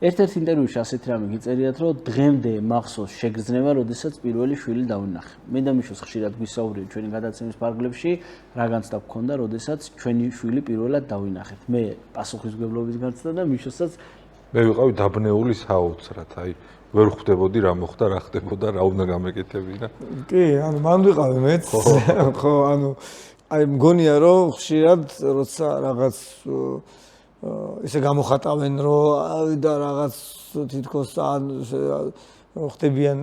ერთ-ერთ ინტერვიუში ასეთ რამე გიწერიათ, რომ დღემდე მახსოვს შეგრძნება, როდესაც პირველი შვილი დავინახე. მე და მიშოს ხშირად გვისაუბრეთ ჩვენი გადაცემის ფარგლებში, რა განცდა გქონდა, როდესაც ჩვენი შვილი პირველად დავინახეთ. მე პასუხისმგებლობის განცდა და მიშოსაც მე ვიყავი დაბნეული საოცრად, აი ვერ ხვდებოდი რა მოხდა, რა ხდებოდა, რა უნდა გამეკეთებინა. კი, ანუ მან ვიყავი მეც. ხო, ანუ აი მგონია რომ ხშირად როცა რაღაც ისე გამოხატავენ რომ და რაღაც თითქოს ან ხდებიან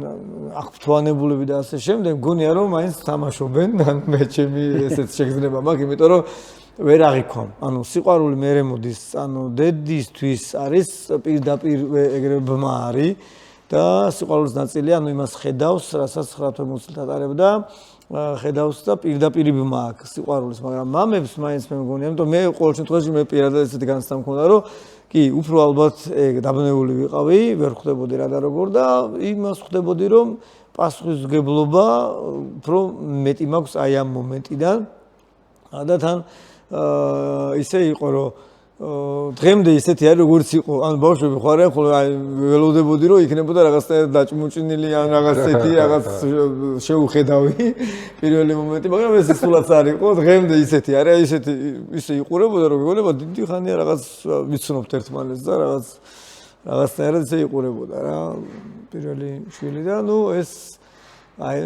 აღფრთოვანებულები და ასე შემდეგ, მგონია რომ მაინც თამაშობენ, ან მე ჩემი ესეც შეგრძნება მაქვს, იმიტომ რომ ვერ აღიქვამ. ანუ სიყვარული მერე მოდის, ანუ დედისთვის არის პირდაპირ ეგრევე ბმა არის და სიყვარულის ნაწილი, ანუ იმას ხედავს, რასაც 9 წელს ატარებდა. ხედავს და პირდაპირ ბმა აქვს სიყვარულის, მაგრამ მამებს მაინც მე მგონია, იმიტომ მე ყოველ შემთხვევაში მე პირადად ესეთი განცდა მქონდა, რომ კი, უფრო ალბათ დაბნეული ვიყავი, ვერ ხვდებოდი რა და როგორ და იმას ხვდებოდი, რომ პასუხისმგებლობა უფრო მეტი მაქვს აი ამ მომენტიდან. და თან ისე იყო, რომ დღემდე ისეთი არის, როგორც იყო, ანუ ბავშვები ხარიან, ხოლმე აი ველოდებოდი, რომ იქნებოდა რაღაცნაირად დაჭმუჭინილი ან რაღაც ესეთი რაღაც შეუხედავი პირველი მომენტი, მაგრამ ეს სულაც არ იყო, დღემდე ისეთი არის, აი ისეთი ისე იყურებოდა, რომ გეუბნება დიდი ხანია რაღაც ვიცნობთ ერთმანეთს და რაღაცნაირად ისე იყურებოდა რა პირველი შვილი და ნუ ეს აი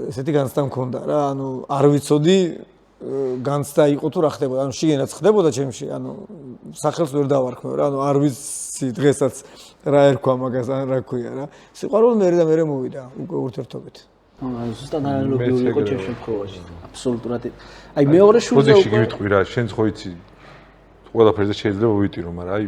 ესეთი განცდა მქონდა რა, ანუ არ ვიცოდი განცდა იყო თუ რა ხდებოდა, ანუ შიგენაც ხდებოდა ჩემში, ანუ სახელს ვერ დავარქმევ რა, ანუ არ ვიცი დღესაც რა ერქვა მაგას, ან რა ქვია რა. სიყვარული მერე და მერე მოვიდა უკვე ურთიერთობით. ანუ ზუსტად ანალოგიური იყო ჩემ შემთხვევაში. აბსოლუტურად. აი მეორე შვილზე უკვე გივიტყვი რა, შენც ხო იცი ყველაფერზე შეიძლება ვიტირო, მაგრამ აი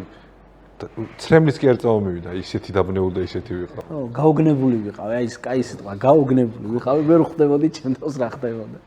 ცრემლის კი არ წამომივიდა, ისეთი დაბნეული და ისეთი ვიყავ. გაოგნებული ვიყავი, აი ეს კაი სიტყვა, გაოგნებული ვიყავი, ვერ ხვდებოდი ჩემ თავს რა ხდებოდა.